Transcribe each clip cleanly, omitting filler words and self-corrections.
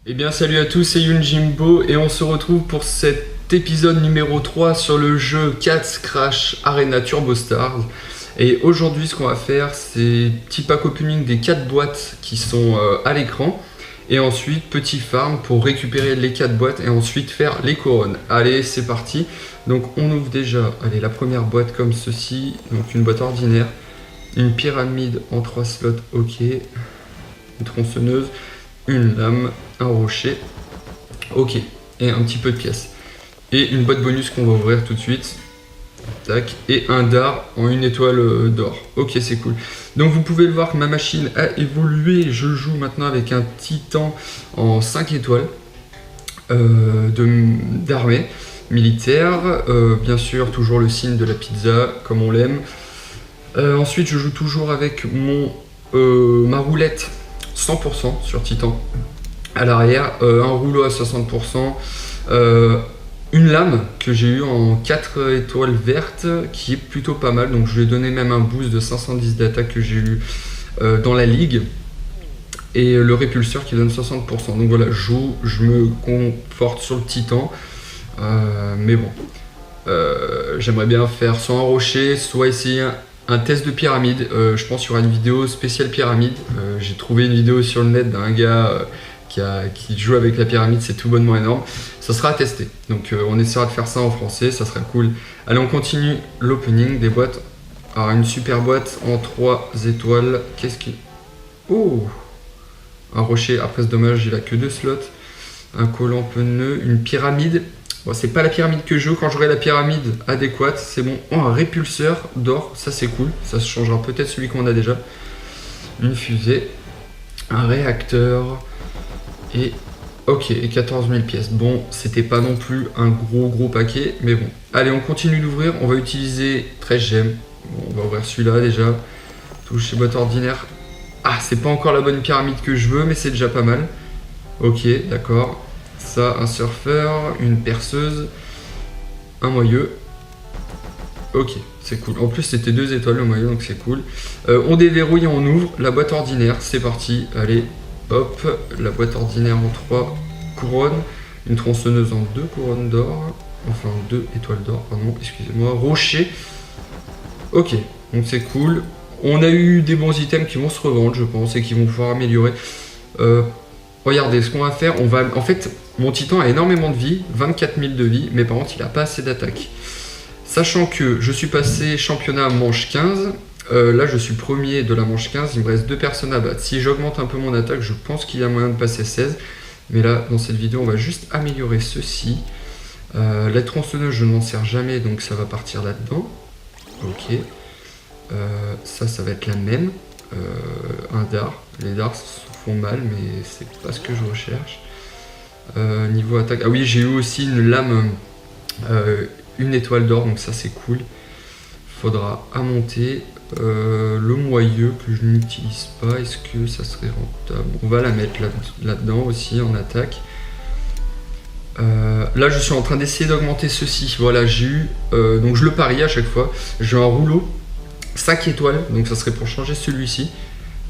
Eh bien salut à tous, c'est Yunjimbo et on se retrouve pour cet épisode numéro 3 sur le jeu Cats Crash Arena Turbo Stars. Et aujourd'hui ce qu'on va faire c'est petit pack opening des 4 boîtes qui sont à l'écran. Et ensuite petit farm pour récupérer les 4 boîtes et ensuite faire les couronnes. Allez c'est parti. Donc on ouvre déjà la première boîte comme ceci. Donc une boîte ordinaire, une pyramide en 3 slots, ok, une tronçonneuse, une lame, un rocher, ok, et un petit peu de pièces. Et une boîte bonus qu'on va ouvrir tout de suite. Tac, et un dard en une étoile d'or. Ok, c'est cool. Donc vous pouvez le voir que ma machine a évolué. Je joue maintenant avec un titan en 5 étoiles d'armée militaire. Bien sûr, toujours le signe de la pizza, comme on l'aime. Ensuite, je joue toujours avec ma roulette 100% sur Titan à l'arrière, un rouleau à 60%, une lame que j'ai eu en 4 étoiles vertes qui est plutôt pas mal, donc je lui ai donné même un boost de 510 d'attaque que j'ai eu dans la ligue, et le répulseur qui donne 60%. Donc voilà, je me conforte sur le Titan, mais bon, j'aimerais bien faire soit un rocher, soit essayer un test de pyramide. Je pense qu'il y aura une vidéo spéciale pyramide. J'ai trouvé une vidéo sur le net d'un gars qui joue avec la pyramide, c'est tout bonnement énorme. Ça sera à tester. Donc on essaiera de faire ça en français, ça sera cool. Allez, on continue l'opening des boîtes. Alors une super boîte en 3 étoiles. Qu'est-ce qu'il... Oh, un rocher, après c'est dommage, il a que 2 slots. Un collant pneu, une pyramide. Bon, c'est pas la pyramide que je joue, quand j'aurai la pyramide adéquate, c'est bon. Oh, un répulseur d'or, ça c'est cool. Ça changera peut-être celui qu'on a déjà. Une fusée, un réacteur, et ok, et 14 000 pièces. Bon, c'était pas non plus un gros paquet, mais bon. Allez, on continue d'ouvrir, on va utiliser 13 gemmes. Bon, on va ouvrir celui-là déjà. Touche boîte ordinaire. Ah, c'est pas encore la bonne pyramide que je veux, mais c'est déjà pas mal. Ok, d'accord. Ça, un surfeur, une perceuse, un moyeu. Ok, c'est cool. En plus, c'était 2 étoiles le moyeu, donc c'est cool. On déverrouille et on ouvre la boîte ordinaire. C'est parti. Allez, hop. La boîte ordinaire en 3 couronnes. Une tronçonneuse en 2 couronnes d'or. Enfin, 2 étoiles d'or, pardon, excusez-moi. Rocher. Ok, donc c'est cool. On a eu des bons items qui vont se revendre, je pense, et qui vont pouvoir améliorer. Regardez, ce qu'on va faire, en fait, mon titan a énormément de vie, 24 000 de vie, mais par contre, il n'a pas assez d'attaque. Sachant que je suis passé championnat manche 15, là, je suis premier de la manche 15, il me reste 2 personnes à battre. Si j'augmente un peu mon attaque, je pense qu'il y a moyen de passer 16. Mais là, dans cette vidéo, on va juste améliorer ceci. La tronçonneuse, je n'en sers jamais, donc ça va partir là-dedans. Ok. Ça va être la même. Un dard. Les dards font mal, mais c'est pas ce que je recherche. Niveau attaque, ah oui, j'ai eu aussi une lame, une étoile d'or, donc ça c'est cool. Faudra à monter. Le moyeu que je n'utilise pas, est-ce que ça serait rentable? On va la mettre là-dedans aussi en attaque. Là je suis en train d'essayer d'augmenter ceci. Voilà, j'ai eu, donc je le parie à chaque fois, j'ai un rouleau 5 étoiles, donc ça serait pour changer celui-ci.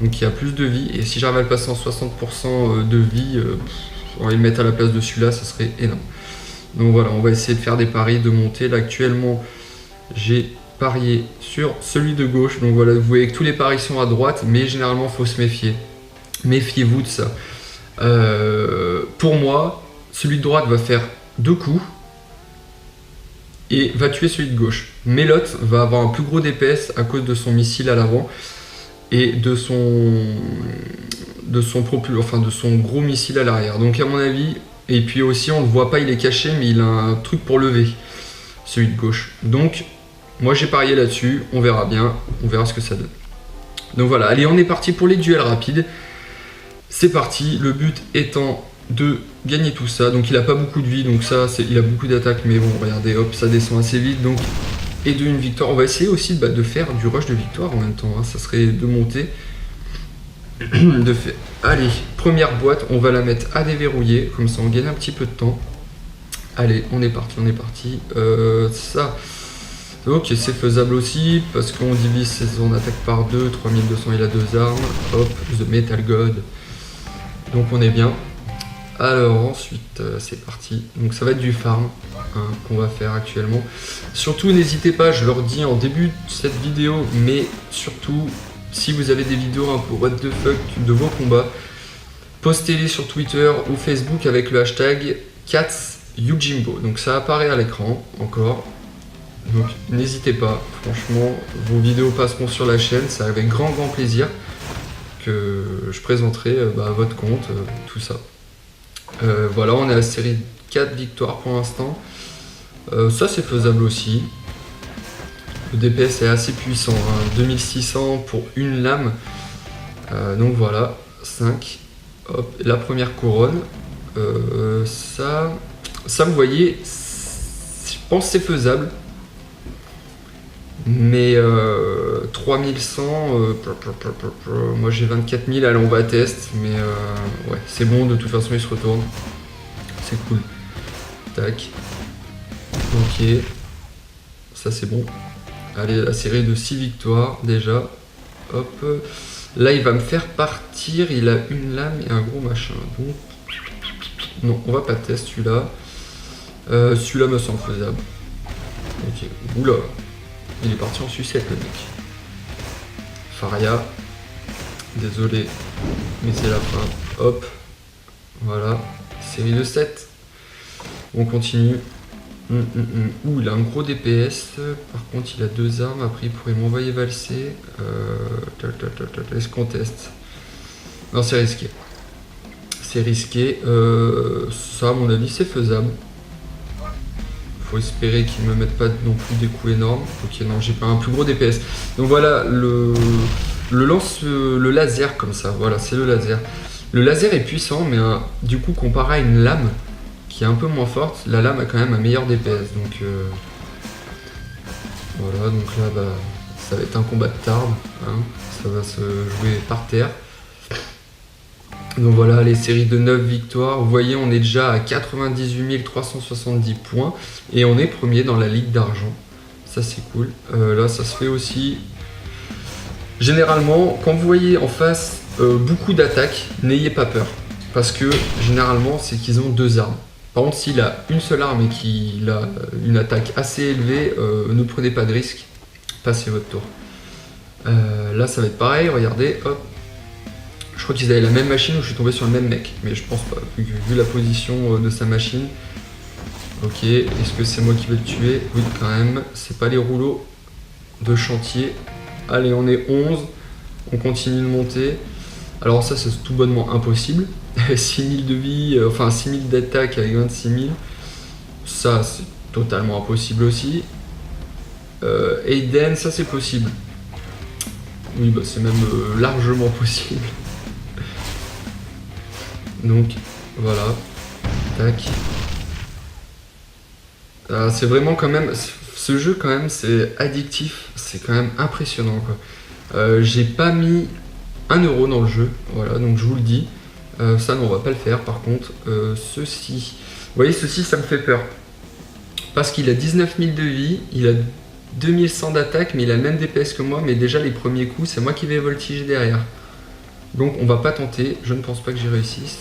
Donc il y a plus de vie, et si j'arrive à le passer en 60% de vie, on va le mettre à la place de celui-là, ça serait énorme. Donc voilà, on va essayer de faire des paris, de monter. Là actuellement, j'ai parié sur celui de gauche, donc voilà, vous voyez que tous les paris sont à droite, mais généralement il faut se méfier. Méfiez-vous de ça. Pour moi, celui de droite va faire 2 coups, et va tuer celui de gauche. Mais l'autre va avoir un plus gros DPS à cause de son missile à l'avant et de son gros missile à l'arrière. Donc à mon avis, et puis aussi on ne le voit pas, il est caché, mais il a un truc pour lever, celui de gauche. Donc moi j'ai parié là-dessus, on verra bien, on verra ce que ça donne. Donc voilà, allez, on est parti pour les duels rapides. C'est parti, le but étant de gagner tout ça. Donc il a pas beaucoup de vie, donc ça il a beaucoup d'attaque, mais bon regardez, hop, ça descend assez vite. Donc et de une victoire, on va essayer aussi de faire du rush de victoire en même temps, hein. Ça serait de monter de faire. Allez, première boîte, on va la mettre à déverrouiller, comme ça on gagne un petit peu de temps. Allez, on est parti, ça, ok, c'est faisable aussi, parce qu'on divise son attaque par 2, 3200, il a 2 armes, hop, The Metal God, donc on est bien. Alors ensuite, c'est parti. Donc ça va être du farm hein, qu'on va faire actuellement. Surtout, n'hésitez pas, je leur dis en début de cette vidéo, mais surtout, si vous avez des vidéos un peu what the fuck de vos combats, postez-les sur Twitter ou Facebook avec le hashtag CatsYujimbo. Donc ça apparaît à l'écran encore. Donc n'hésitez pas, franchement, vos vidéos passeront sur la chaîne, c'est avec grand plaisir que je présenterai votre compte, tout ça. Voilà, on est à la série 4 victoires pour l'instant. Ça c'est faisable aussi. Le DPS est assez puissant, hein, 2600 pour une lame. Donc voilà, 5. Hop, la première couronne. Ça vous voyez, je pense que c'est faisable. Mais 3100, moi j'ai 24 000, allez on va test, mais ouais c'est bon, de toute façon il se retourne, c'est cool. Tac, ok, ça c'est bon. Allez, la série de 6 victoires déjà, hop, là il va me faire partir, il a une lame et un gros machin, donc non on va pas test celui-là, celui-là me semble faisable. Ok, oula. Il est parti en sucette le mec. Faria. Désolé. Mais c'est la fin. Hop. Voilà. Série de 7. On continue. Ouh, il a un gros DPS. Par contre, il a 2 armes. Après, il pourrait m'envoyer valser. Est-ce qu'on teste? Non, c'est risqué. C'est risqué. Ça, à mon avis, c'est faisable. Faut espérer qu'ils me mettent pas non plus des coups énormes. Ok, non, j'ai pas un plus gros DPS. Donc voilà, le laser comme ça. Voilà, c'est le laser. Le laser est puissant, mais du coup, comparé à une lame qui est un peu moins forte, la lame a quand même un meilleur DPS. Donc voilà, donc là, ça va être un combat de tarde. Hein. Ça va se jouer par terre. Donc voilà, les séries de 9 victoires. Vous voyez, on est déjà à 98 370 points. Et on est premier dans la ligue d'argent. Ça, c'est cool. Là, ça se fait aussi. Généralement, quand vous voyez en face beaucoup d'attaques, n'ayez pas peur. Parce que généralement, c'est qu'ils ont 2 armes. Par contre, s'il a une seule arme et qu'il a une attaque assez élevée, ne prenez pas de risque. Passez votre tour. Là, ça va être pareil. Regardez, hop. Je crois qu'ils avaient la même machine ou je suis tombé sur le même mec, mais je pense pas, vu la position de sa machine. Ok, est-ce que c'est moi qui vais le tuer? Oui, quand même, c'est pas les rouleaux de chantier. Allez, on est 11, on continue de monter. Alors ça, c'est tout bonnement impossible. 6000 de vie, enfin 6000 d'attaque avec 26 000. Ça, c'est totalement impossible aussi. Aiden, ça c'est possible. Oui, c'est même largement possible. Donc voilà, tac. C'est vraiment quand même, ce jeu quand même c'est addictif, c'est quand même impressionnant quoi. J'ai pas mis 1 euro dans le jeu, voilà, donc je vous le dis. Ça non, on va pas le faire. Par contre, ceci, vous voyez, ceci ça me fait peur. Parce qu'il a 19 000 de vie, il a 2100 d'attaque, mais il a le même DPS que moi, mais déjà les premiers coups, c'est moi qui vais voltiger derrière. Donc on va pas tenter, je ne pense pas que j'y réussisse.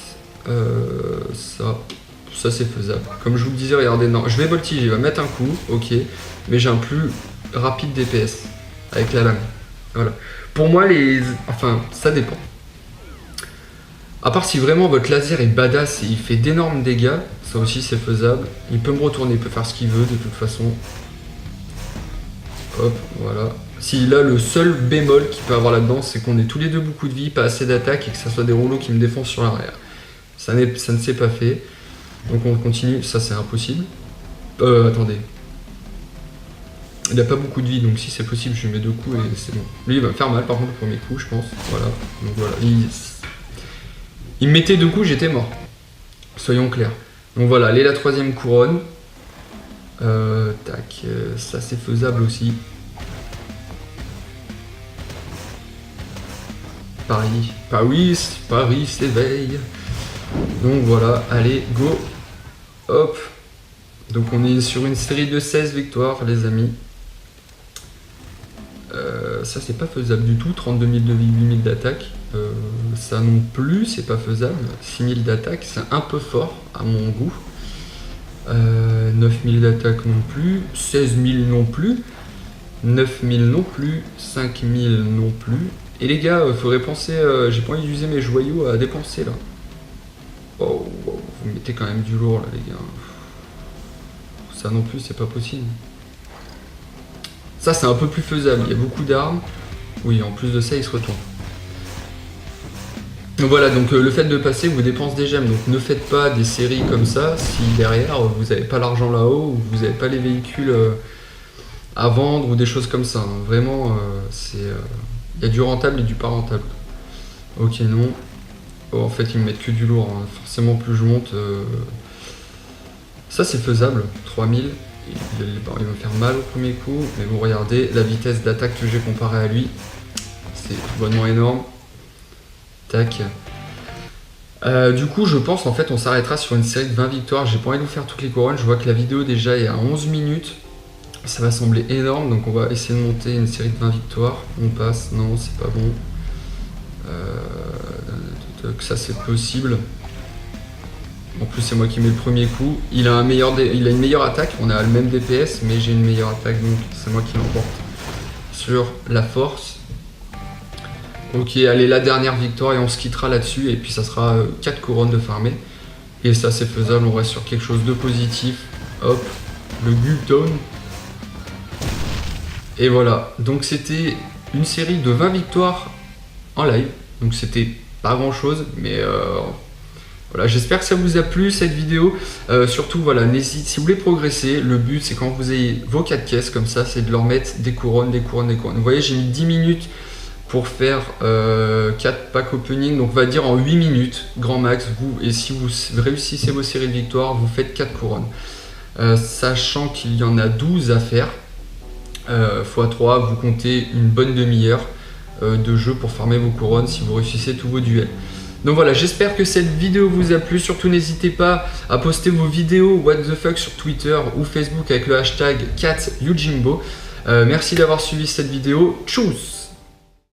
Ça c'est faisable. Comme je vous le disais, regardez, non, je vais voltiger, il va mettre un coup, ok, mais j'ai un plus rapide DPS avec la lame. Voilà. Pour moi, enfin, ça dépend. À part si vraiment votre laser est badass et il fait d'énormes dégâts, ça aussi c'est faisable. Il peut me retourner, il peut faire ce qu'il veut de toute façon. Hop, voilà. Si là, le seul bémol qu'il peut avoir là-dedans, c'est qu'on ait tous les deux beaucoup de vie, pas assez d'attaque et que ça soit des rouleaux qui me défoncent sur l'arrière. Ça ne s'est pas fait. Donc on continue, ça c'est impossible. Attendez. Il n'a pas beaucoup de vie, donc si c'est possible, je lui mets 2 coups et c'est bon. Lui, il va me faire mal par contre le premier coup, je pense. Voilà. Donc voilà. Il me mettait 2 coups, j'étais mort. Soyons clairs. Donc voilà, allez, la 3e couronne. Tac, ça c'est faisable aussi. Paris s'éveille. Donc voilà, allez, go. Hop. Donc on est sur une série de 16 victoires, les amis. Ça c'est pas faisable du tout, 32 000 de vie, 8 000 d'attaque. Ça non plus, c'est pas faisable. 6000 d'attaque, c'est un peu fort à mon goût. 9000 d'attaque non plus. 16000 non plus. 9000 non plus. 5000 non plus. Et les gars, faudrait penser, j'ai pas envie d'user mes joyaux à dépenser là. Oh, wow, vous mettez quand même du lourd là les gars. Ça non plus, c'est pas possible. Ça c'est un peu plus faisable, il y a beaucoup d'armes. Oui, en plus de ça, il se retourne. Donc voilà, donc le fait de passer vous dépense des gemmes. Donc ne faites pas des séries comme ça si derrière vous n'avez pas l'argent là-haut ou vous n'avez pas les véhicules à vendre ou des choses comme ça. Hein. Vraiment, il y a du rentable et du pas rentable. Ok, non. Oh, en fait, ils me mettent que du lourd. Hein. Forcément, plus je monte. Ça, c'est faisable. 3000. Il va me faire mal au premier coup. Mais bon, regardez, la vitesse d'attaque que j'ai comparée à lui, c'est bonnement énorme. Tac. Du coup, je pense en fait on s'arrêtera sur une série de 20 victoires. J'ai pas envie de vous faire toutes les couronnes. Je vois que la vidéo déjà est à 11 minutes. Ça va sembler énorme. Donc on va essayer de monter une série de 20 victoires. On passe. Non, c'est pas bon. Ça c'est possible. En plus c'est moi qui mets le premier coup. Il a une meilleure attaque. On a le même DPS mais j'ai une meilleure attaque. Donc c'est moi qui l'emporte sur la force. Ok, allez, la dernière victoire et on se quittera là-dessus et puis ça sera 4 couronnes de farmer. Et ça c'est faisable, on reste sur quelque chose de positif. Hop, le Gulton. Et voilà, donc c'était une série de 20 victoires en live. Donc c'était pas grand chose, mais voilà, j'espère que ça vous a plu cette vidéo. Surtout, voilà, n'hésitez, si vous voulez progresser, le but c'est quand vous ayez vos 4 caisses comme ça, c'est de leur mettre des couronnes, des couronnes, des couronnes. Vous voyez, j'ai mis 10 minutes pour faire 4 packs opening, donc on va dire en 8 minutes, grand max, et si vous réussissez vos séries de victoires, vous faites 4 couronnes. Sachant qu'il y en a 12 à faire, x3, vous comptez une bonne demi-heure de jeu pour farmer vos couronnes si vous réussissez tous vos duels. Donc voilà, j'espère que cette vidéo vous a plu, surtout n'hésitez pas à poster vos vidéos what the fuck sur Twitter ou Facebook avec le hashtag #CatYujimbo. Merci d'avoir suivi cette vidéo, tchuss.